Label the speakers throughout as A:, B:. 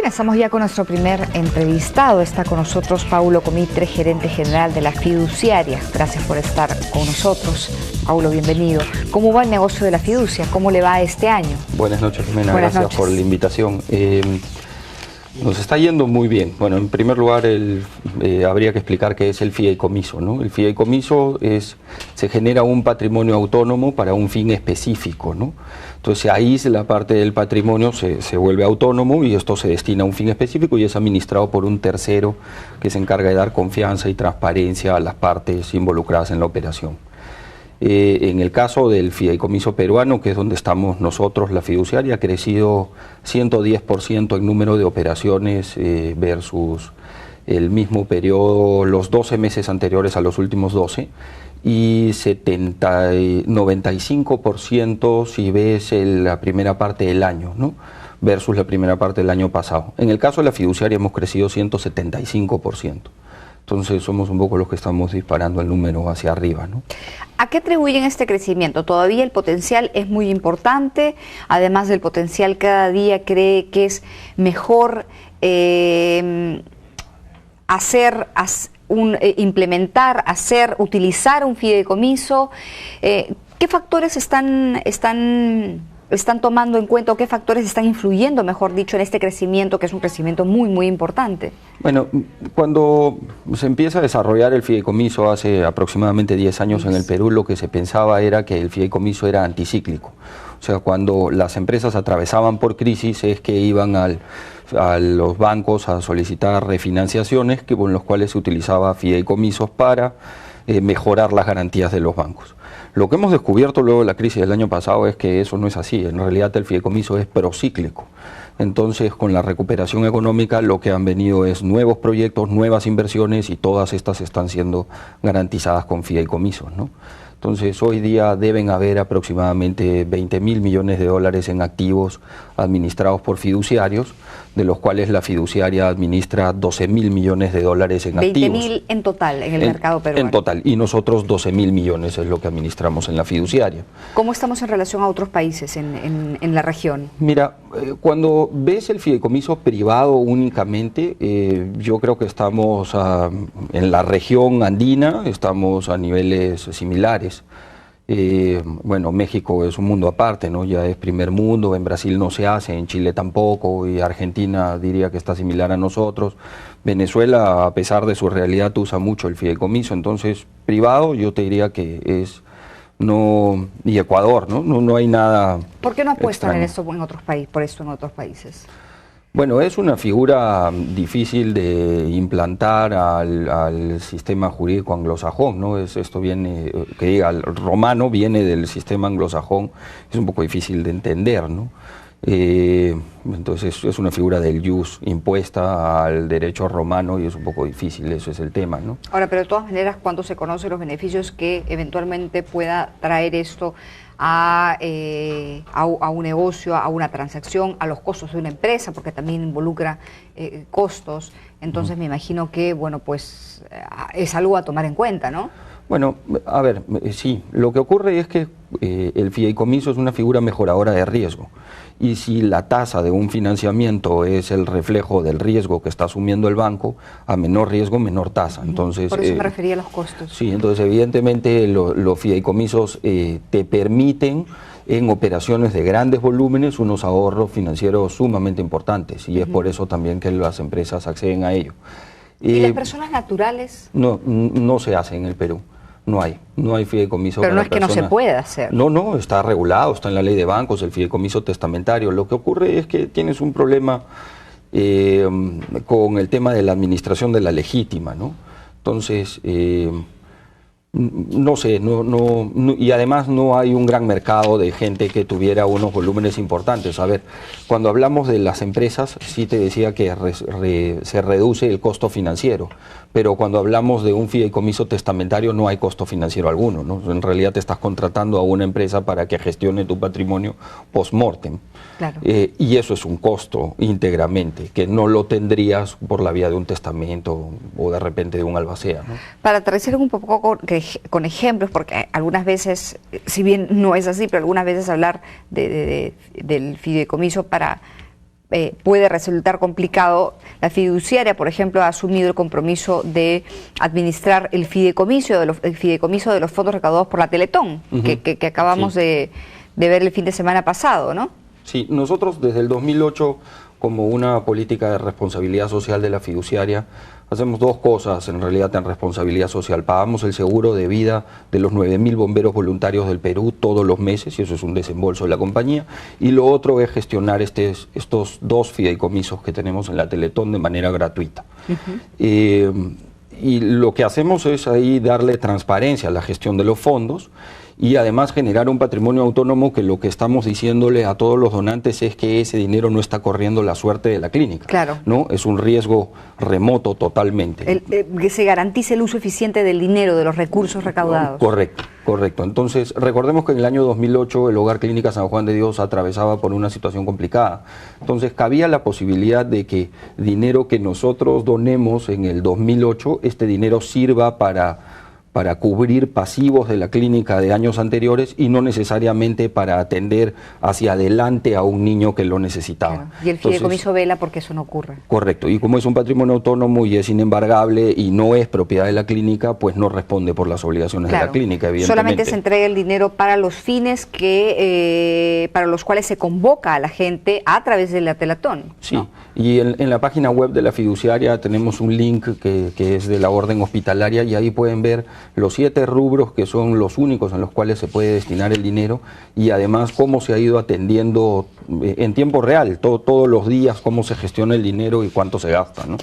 A: Bien, estamos ya con nuestro primer entrevistado. Está con nosotros Paulo Comitre, gerente general de la fiduciaria. Gracias por estar con nosotros. Paulo, bienvenido. ¿Cómo va el negocio de la fiducia? ¿Cómo le va este año?
B: Buenas noches, Jimena.
A: Buenas
B: Gracias
A: noches
B: por la invitación. Nos está yendo muy bien. Bueno, en primer lugar, habría que explicar qué es el fideicomiso, ¿no? El fideicomiso se genera un patrimonio autónomo para un fin específico, ¿no? Entonces ahí la parte del patrimonio se vuelve autónomo y esto se destina a un fin específico y es administrado por un tercero que se encarga de dar confianza y transparencia a las partes involucradas en la operación. En el caso del fideicomiso peruano, que es donde estamos nosotros, la fiduciaria, ha crecido 110% en número de operaciones versus el mismo periodo, los 12 meses anteriores a los últimos 12, y 95% si ves la primera parte del año, ¿no? Versus la primera parte del año pasado. En el caso de la fiduciaria hemos crecido 175%. Entonces somos un poco los que estamos disparando el número hacia arriba, ¿no?
A: ¿A qué atribuyen este crecimiento? Todavía el potencial es muy importante, además del potencial cada día cree que es mejor utilizar un fideicomiso. ¿Qué factores están tomando en cuenta o qué factores están influyendo, mejor dicho, en este crecimiento, que es un crecimiento muy, muy importante?
B: Bueno, cuando se empieza a desarrollar el fideicomiso hace aproximadamente 10 años en el Perú, lo que se pensaba era que el fideicomiso era anticíclico. O sea, cuando las empresas atravesaban por crisis es que iban a los bancos a solicitar refinanciaciones con los cuales se utilizaba fideicomisos para mejorar las garantías de los bancos. Lo que hemos descubierto luego de la crisis del año pasado es que eso no es así. En realidad el fideicomiso es procíclico. Entonces, con la recuperación económica lo que han venido es nuevos proyectos, nuevas inversiones y todas estas están siendo garantizadas con fideicomisos, ¿no? Entonces, hoy día deben haber aproximadamente 20.000 millones de dólares en activos administrados por fiduciarios, de los cuales la fiduciaria administra 12.000 millones de dólares en activos.
A: 20.000 en total en el mercado peruano.
B: En total, y nosotros 12.000 millones es lo que administramos en la fiduciaria.
A: ¿Cómo estamos en relación a otros países en la región?
B: Mira, cuando ves el fideicomiso privado únicamente, yo creo que estamos en la región andina, estamos a niveles similares. Bueno, México es un mundo aparte, ¿no? Ya es primer mundo, en Brasil no se hace, en Chile tampoco, y Argentina diría que está similar a nosotros. Venezuela, a pesar de su realidad, usa mucho el fideicomiso, entonces privado yo te diría que es... No, y Ecuador, ¿no? No hay nada.
A: ¿Por qué no apuestan en
B: extraño.
A: eso en otros países, por eso en otros países?
B: Bueno, es una figura difícil de implantar al sistema jurídico anglosajón, ¿no? Esto viene, que diga, el romano viene del sistema anglosajón, es un poco difícil de entender, ¿no? Entonces es una figura del ius impuesta al derecho romano y es un poco difícil, eso es el tema, ¿no?
A: Ahora, pero de todas maneras, ¿cuándo se conocen los beneficios que eventualmente pueda traer esto a un negocio, a una transacción, a los costos de una empresa, porque también involucra costos? Entonces me imagino que, bueno, pues es algo a tomar en cuenta, ¿no?
B: Bueno, a ver, sí, lo que ocurre es que el fideicomiso es una figura mejoradora de riesgo y si la tasa de un financiamiento es el reflejo del riesgo que está asumiendo el banco, a menor riesgo, menor tasa. Entonces,
A: por eso me refería a los costos.
B: Sí, entonces evidentemente los fideicomisos te permiten en operaciones de grandes volúmenes unos ahorros financieros sumamente importantes y es por eso también que las empresas acceden a ello.
A: ¿Y las personas naturales?
B: No se hace en el Perú. No hay fideicomiso.
A: Pero no es que no se pueda hacer.
B: No, está regulado, está en la ley de bancos, el fideicomiso testamentario. Lo que ocurre es que tienes un problema con el tema de la administración de la legítima, ¿no? Entonces, no sé, y además no hay un gran mercado de gente que tuviera unos volúmenes importantes. A ver, cuando hablamos de las empresas, sí te decía que se reduce el costo financiero, pero cuando hablamos de un fideicomiso testamentario no hay costo financiero alguno, ¿no? En realidad te estás contratando a una empresa para que gestione tu patrimonio post-mortem.
A: Claro.
B: Y eso es un costo íntegramente, que no lo tendrías por la vía de un testamento o de repente de un albacea, ¿no?
A: Para aterrizar un poco con ejemplos, porque algunas veces, si bien no es así, pero algunas veces hablar del fideicomiso para puede resultar complicado. La fiduciaria, por ejemplo, ha asumido el compromiso de administrar el fideicomiso de los fondos recaudados por la Teletón, que acabamos de ver el fin de semana pasado, ¿no?
B: Sí, nosotros desde el 2008, como una política de responsabilidad social de la fiduciaria, hacemos dos cosas en realidad en responsabilidad social. Pagamos el seguro de vida de los 9.000 bomberos voluntarios del Perú todos los meses, y eso es un desembolso de la compañía, y lo otro es gestionar estos dos fideicomisos que tenemos en la Teletón de manera gratuita. Y lo que hacemos es ahí darle transparencia a la gestión de los fondos, y además generar un patrimonio autónomo, que lo que estamos diciéndole a todos los donantes es que ese dinero no está corriendo la suerte de la clínica.
A: Claro.
B: ¿No? Es un riesgo remoto totalmente.
A: Que se garantice el uso eficiente del dinero, de los recursos recaudados.
B: Correcto, correcto. Entonces, recordemos que en el año 2008 el Hogar Clínica San Juan de Dios atravesaba por una situación complicada. Entonces, cabía la posibilidad de que dinero que nosotros donemos en el 2008, este dinero sirva para cubrir pasivos de la clínica de años anteriores y no necesariamente para atender hacia adelante a un niño que lo necesitaba.
A: Claro. Y el fideicomiso vela porque eso no ocurre.
B: Correcto, y como es un patrimonio autónomo y es inembargable y no es propiedad de la clínica, pues no responde por las obligaciones de la clínica, evidentemente.
A: Solamente se entrega el dinero para los fines para los cuales se convoca a la gente a través de la Teletón.
B: Sí,
A: ¿no?
B: Y en la página web de la fiduciaria tenemos un link que es de la orden hospitalaria, y ahí pueden ver los 7 rubros que son los únicos en los cuales se puede destinar el dinero, y además cómo se ha ido atendiendo en tiempo real, todos los días, cómo se gestiona el dinero y cuánto se gasta, ¿no?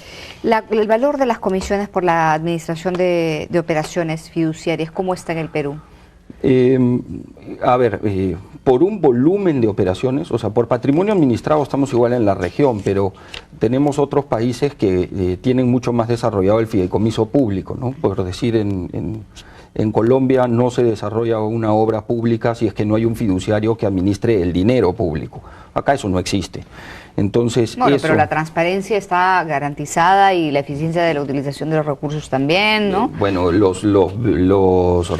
A: El valor de las comisiones por la administración de operaciones fiduciarias, ¿cómo está en el Perú?
B: Por un volumen de operaciones, o sea, por patrimonio administrado estamos igual en la región, pero tenemos otros países que tienen mucho más desarrollado el fideicomiso público, ¿no? Por decir, en Colombia no se desarrolla una obra pública si es que no hay un fiduciario que administre el dinero público. Acá eso no existe. Entonces,
A: pero la transparencia está garantizada y la eficiencia de la utilización de los recursos también, ¿no?
B: Bueno, los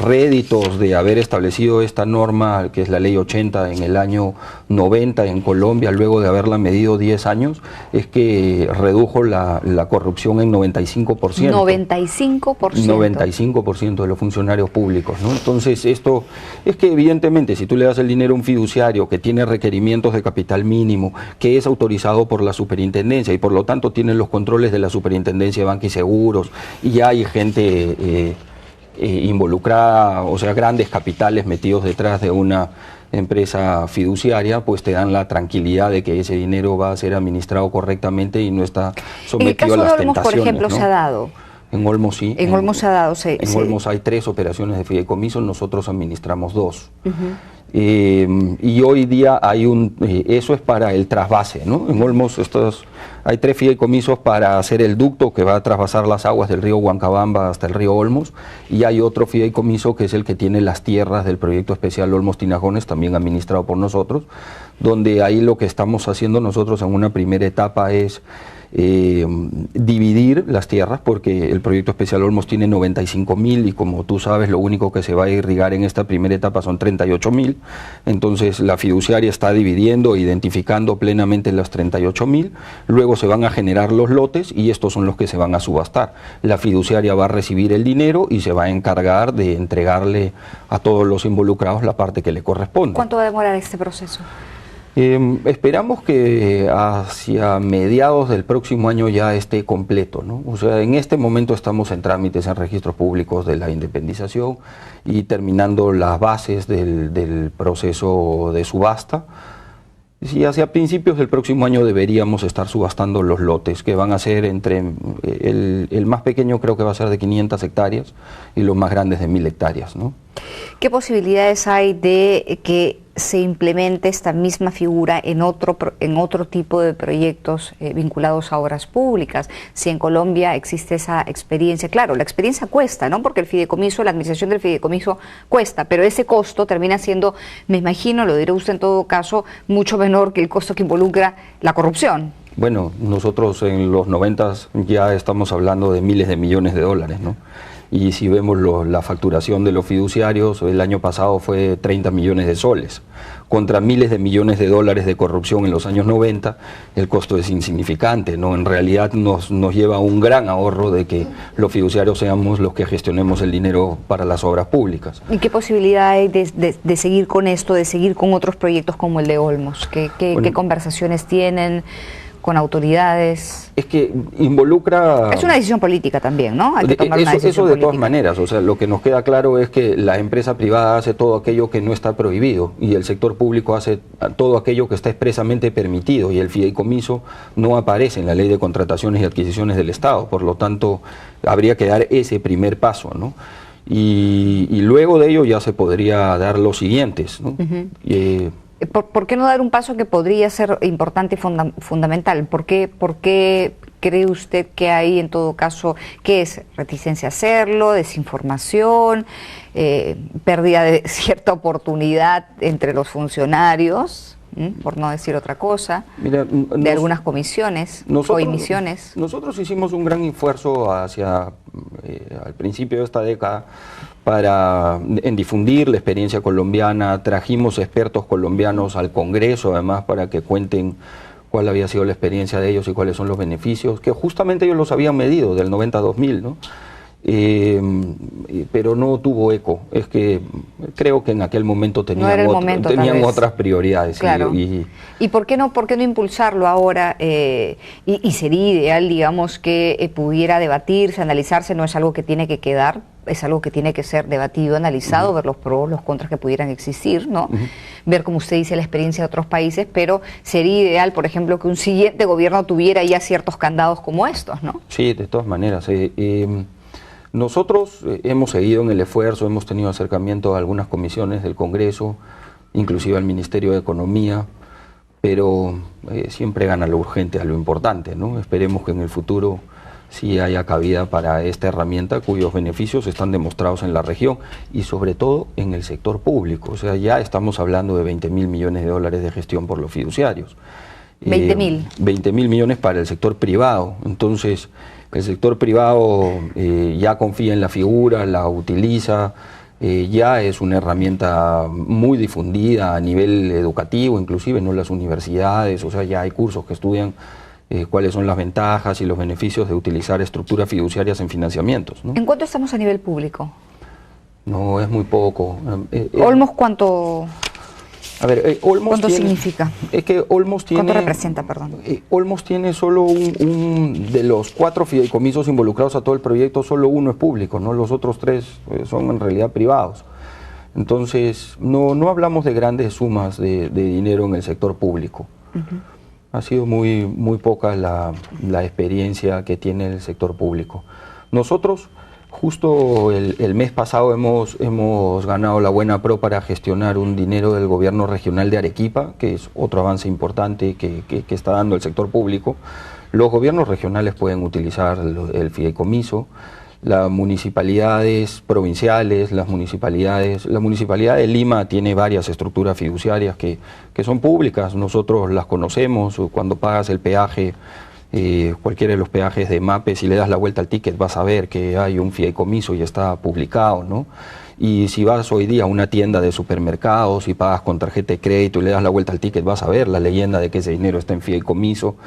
B: réditos de haber establecido esta norma, que es la ley 80 en el año 90 en Colombia, luego de haberla medido 10 años, es que redujo la corrupción en 95%.
A: 95%.
B: 95% de los funcionarios públicos, ¿no? Entonces, esto es que evidentemente si tú le das el dinero a un fiduciario que tiene requerimientos de capital mínimo, que es autorizado por la superintendencia y por lo tanto tienen los controles de la superintendencia de banca y seguros, y hay gente involucrada, o sea, grandes capitales metidos detrás de una empresa fiduciaria, pues te dan la tranquilidad de que ese dinero va a ser administrado correctamente y no está sometido a las tentaciones. En el caso de Olmos, por ejemplo,
A: ¿no? ¿Se ha dado?
B: En Olmos sí.
A: En Olmos se ha dado, sí.
B: En Olmos hay 3 operaciones de fideicomiso, nosotros administramos 2. Y hoy día hay eso es para el trasvase, ¿no? En Olmos hay 3 fideicomisos para hacer el ducto que va a trasvasar las aguas del río Huancabamba hasta el río Olmos, y hay otro fideicomiso que es el que tiene las tierras del proyecto especial Olmos Tinajones, también administrado por nosotros, donde ahí lo que estamos haciendo nosotros en una primera etapa es dividir las tierras, porque el proyecto especial Olmos tiene 95.000 y como tú sabes lo único que se va a irrigar en esta primera etapa son 38.000, entonces la fiduciaria está dividiendo, identificando plenamente las 38.000, luego se van a generar los lotes y estos son los que se van a subastar. La fiduciaria va a recibir el dinero y se va a encargar de entregarle a todos los involucrados la parte que le corresponde.
A: ¿Cuánto va a demorar este proceso?
B: Esperamos que hacia mediados del próximo año ya esté completo, ¿no? O sea, en este momento estamos en trámites en registros públicos de la independización y terminando las bases del proceso de subasta. Sí, hacia principios del próximo año deberíamos estar subastando los lotes, que van a ser el más pequeño creo que va a ser de 500 hectáreas y los más grandes de 1.000 hectáreas, ¿no?
A: ¿Qué posibilidades hay de que se implemente esta misma figura en otro tipo de proyectos vinculados a obras públicas? Si en Colombia existe esa experiencia, claro, la experiencia cuesta, ¿no? Porque el fideicomiso, la administración del fideicomiso cuesta, pero ese costo termina siendo, me imagino, lo dirá usted en todo caso, mucho menor que el costo que involucra la corrupción.
B: Bueno, nosotros en los 90 ya estamos hablando de miles de millones de dólares, ¿no? Y si vemos la facturación de los fiduciarios, el año pasado fue 30 millones de soles, contra miles de millones de dólares de corrupción en los años 90, el costo es insignificante, ¿no? En realidad nos lleva a un gran ahorro de que los fiduciarios seamos los que gestionemos el dinero para las obras públicas.
A: ¿Y qué posibilidad hay de seguir con esto, de seguir con otros proyectos como el de Olmos? ¿Qué conversaciones tienen con autoridades?
B: Es que involucra...
A: Es una decisión política también, ¿no? Hay que tomar una decisión
B: eso de todas
A: política.
B: maneras, o sea, lo que nos queda claro es que la empresa privada hace todo aquello que no está prohibido y el sector público hace todo aquello que está expresamente permitido, y el fideicomiso no aparece en la Ley de Contrataciones y Adquisiciones del Estado, por lo tanto habría que dar ese primer paso, ¿no? Y luego de ello ya se podría dar los siguientes, ¿no?
A: ¿Por qué no dar un paso que podría ser importante y fundamental? ¿Por qué cree usted que hay en todo caso, qué es reticencia a hacerlo, desinformación, pérdida de cierta oportunidad entre los funcionarios, por no decir otra cosa, de algunas comisiones o emisiones?
B: Nosotros hicimos un gran esfuerzo al principio de esta década en difundir la experiencia colombiana. Trajimos expertos colombianos al Congreso, además, para que cuenten cuál había sido la experiencia de ellos y cuáles son los beneficios, que justamente ellos los habían medido del 90 a 2000, ¿no? Pero no tuvo eco. Es que creo que en aquel momento tenían otras prioridades.
A: Claro. ¿Y por qué no impulsarlo ahora? Y sería ideal, digamos, que pudiera debatirse, analizarse. No es algo que tiene que quedar, es algo que tiene que ser debatido, analizado, ver los pros, los contras que pudieran existir, ¿no? Ver, como usted dice, la experiencia de otros países, pero sería ideal, por ejemplo, que un siguiente gobierno tuviera ya ciertos candados como estos, ¿no?
B: Sí, de todas maneras. Nosotros hemos seguido en el esfuerzo, hemos tenido acercamiento a algunas comisiones del Congreso, inclusive al Ministerio de Economía, pero siempre gana lo urgente a lo importante, ¿no? Esperemos que en el futuro sí haya cabida para esta herramienta cuyos beneficios están demostrados en la región y sobre todo en el sector público. O sea, ya estamos hablando de 20.000 millones de dólares de gestión por los fiduciarios.
A: 20.000.
B: 20.000 millones para el sector privado. Entonces, el sector privado ya confía en la figura, la utiliza, ya es una herramienta muy difundida a nivel educativo, inclusive no las universidades, o sea, ya hay cursos que estudian cuáles son las ventajas y los beneficios de utilizar estructuras fiduciarias en financiamientos, ¿no?
A: ¿En cuánto estamos a nivel público?
B: No, es muy poco.
A: ¿Olmos cuánto?
B: A ver, Olmos
A: ¿Cuánto
B: tiene,
A: significa?
B: Es que Olmos tiene...
A: ¿Cuánto representa, perdón?
B: Olmos tiene solo de los 4 fideicomisos involucrados a todo el proyecto, solo uno es público, ¿no? Los otros 3 son en realidad privados. Entonces, no hablamos de grandes sumas de dinero en el sector público. Ha sido muy poca la experiencia que tiene el sector público. Nosotros, justo el mes pasado, hemos ganado la Buena Pro para gestionar un dinero del gobierno regional de Arequipa, que es otro avance importante que está dando el sector público. Los gobiernos regionales pueden utilizar el fideicomiso, las municipalidades provinciales, la municipalidad de Lima tiene varias estructuras fiduciarias que son públicas, nosotros las conocemos. Cuando pagas el peaje, cualquiera de los peajes de MAPE, si le das la vuelta al ticket vas a ver que hay un fideicomiso y está publicado, ¿no? Y si vas hoy día a una tienda de supermercados y pagas con tarjeta de crédito y le das la vuelta al ticket, vas a ver la leyenda de que ese dinero está en fideicomiso.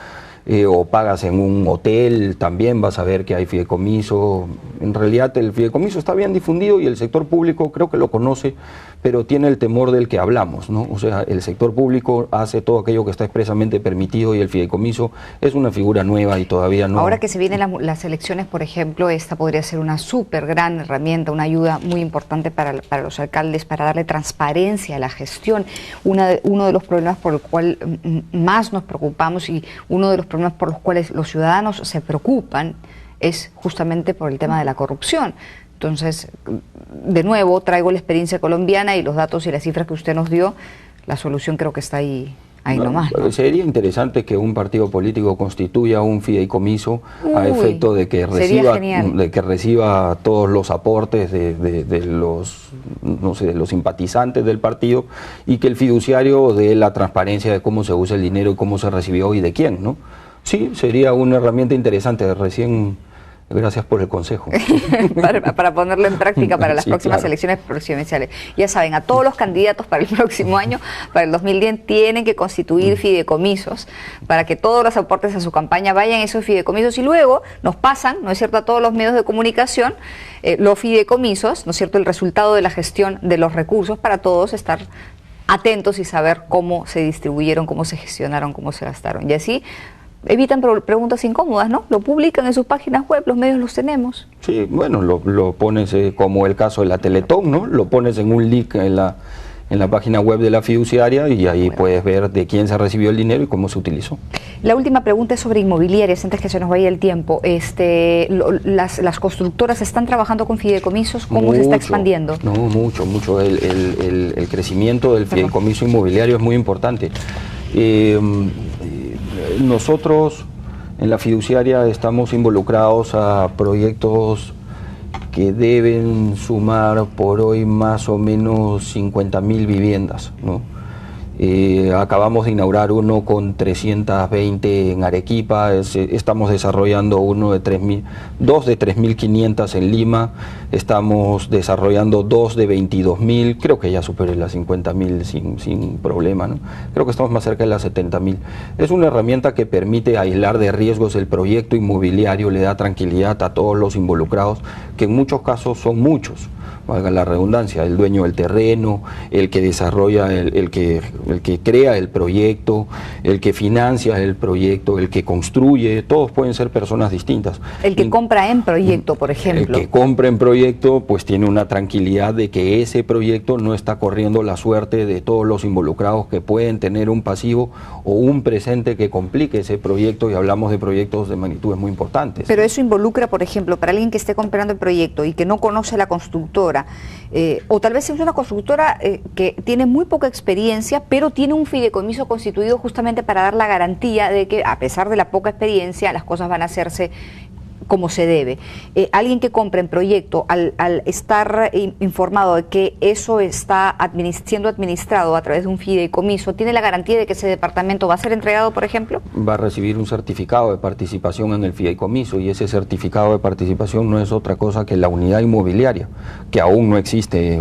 B: O pagas en un hotel, también vas a ver que hay fideicomiso. En realidad el fideicomiso está bien difundido y el sector público creo que lo conoce, pero tiene el temor del que hablamos, ¿no? O sea, el sector público hace todo aquello que está expresamente permitido y el fideicomiso es una figura nueva y todavía no...
A: Ahora que se vienen las elecciones, por ejemplo, esta podría ser una súper gran herramienta, una ayuda muy importante para los alcaldes, para darle transparencia a la gestión. Uno de los problemas por el cual más nos preocupamos y uno de los problemas por los cuales los ciudadanos se preocupan es justamente por el tema de la corrupción. Entonces, de nuevo, traigo la experiencia colombiana y los datos y las cifras que usted nos dio, la solución creo que está ahí nomás, ¿no?
B: Sería interesante que un partido político constituya un fideicomiso a efecto de que reciba todos los aportes de los simpatizantes del partido y que el fiduciario dé la transparencia de cómo se usa el dinero y cómo se recibió y de quién, ¿no? Sí, sería una herramienta interesante. Recién Gracias por el consejo.
A: para ponerlo en práctica para las próximas
B: claro.
A: elecciones presidenciales. Ya saben, a todos los candidatos para el próximo año, para el 2010, tienen que constituir fideicomisos para que todos los aportes a su campaña vayan a esos fideicomisos y luego nos pasan, ¿no es cierto?, a todos los medios de comunicación, los fideicomisos, ¿no es cierto?, el resultado de la gestión de los recursos para todos estar atentos y saber cómo se distribuyeron, cómo se gestionaron, cómo se gastaron. Y así evitan preguntas incómodas, ¿no? Lo publican en sus páginas web, los medios los tenemos.
B: Sí, bueno, lo pones como el caso de la Teletón, ¿no? Lo pones en un link en la página web de la fiduciaria y ahí puedes ver de quién se recibió el dinero y cómo se utilizó.
A: La última pregunta es sobre inmobiliarias, antes que se nos vaya el tiempo. Las constructoras están trabajando con fideicomisos, ¿cómo se está expandiendo?
B: No, mucho. El crecimiento del fideicomiso inmobiliario es muy importante. Nosotros en la fiduciaria estamos involucrados a proyectos que deben sumar por hoy más o menos 50.000 viviendas, ¿no? Acabamos de inaugurar uno con 320 en Arequipa, estamos desarrollando dos de 3.500 en Lima, estamos desarrollando dos de 22.000, creo que ya superé las 50.000 sin problema, ¿no? Creo que estamos más cerca de las 70.000. Es una herramienta que permite aislar de riesgos el proyecto inmobiliario, le da tranquilidad a todos los involucrados, que en muchos casos son muchos, valga la redundancia, el dueño del terreno, el que desarrolla, el que crea el proyecto, el que financia el proyecto, el que construye, todos pueden ser personas distintas.
A: El que compra en proyecto, por ejemplo.
B: El que compra en proyecto, pues tiene una tranquilidad de que ese proyecto no está corriendo la suerte de todos los involucrados que pueden tener un pasivo o un presente que complique ese proyecto, y hablamos de proyectos de magnitudes muy importantes.
A: Pero eso involucra, por ejemplo, para alguien que esté comprando el proyecto y que no conoce la constructora, o tal vez es una constructora que tiene muy poca experiencia, pero tiene un fideicomiso constituido justamente para dar la garantía de que, a pesar de la poca experiencia, las cosas van a hacerse como se debe. Alguien que compre en proyecto, al estar informado de que eso está siendo administrado a través de un fideicomiso, ¿tiene la garantía de que ese departamento va a ser entregado, por ejemplo? Va a recibir un certificado de participación en el fideicomiso, y ese certificado de participación no es otra cosa que la unidad inmobiliaria, que aún no existe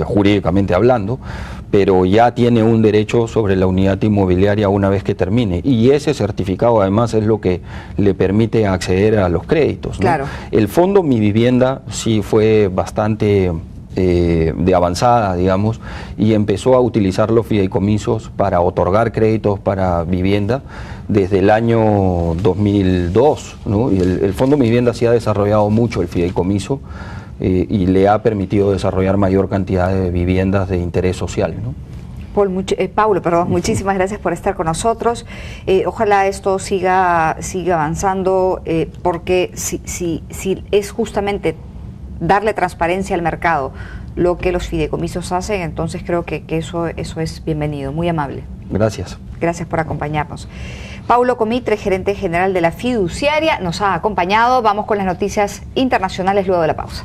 A: jurídicamente hablando, pero ya tiene un derecho sobre la unidad inmobiliaria una vez que termine, y ese certificado además es lo que le permite acceder a los créditos, ¿no? Claro.
B: El fondo Mi Vivienda sí fue bastante de avanzada, digamos, y empezó a utilizar los fideicomisos para otorgar créditos para vivienda desde el año 2002, ¿no? Y el fondo Mi Vivienda sí ha desarrollado mucho el fideicomiso, y le ha permitido desarrollar mayor cantidad de viviendas de interés social, ¿no?
A: Paulo, muchísimas gracias por estar con nosotros. Ojalá esto siga avanzando, porque si es justamente darle transparencia al mercado lo que los fideicomisos hacen, entonces creo que eso es bienvenido. Muy amable.
B: Gracias.
A: Gracias por acompañarnos. Paulo Comitre, gerente general de la fiduciaria, nos ha acompañado. Vamos con las noticias internacionales luego de la pausa.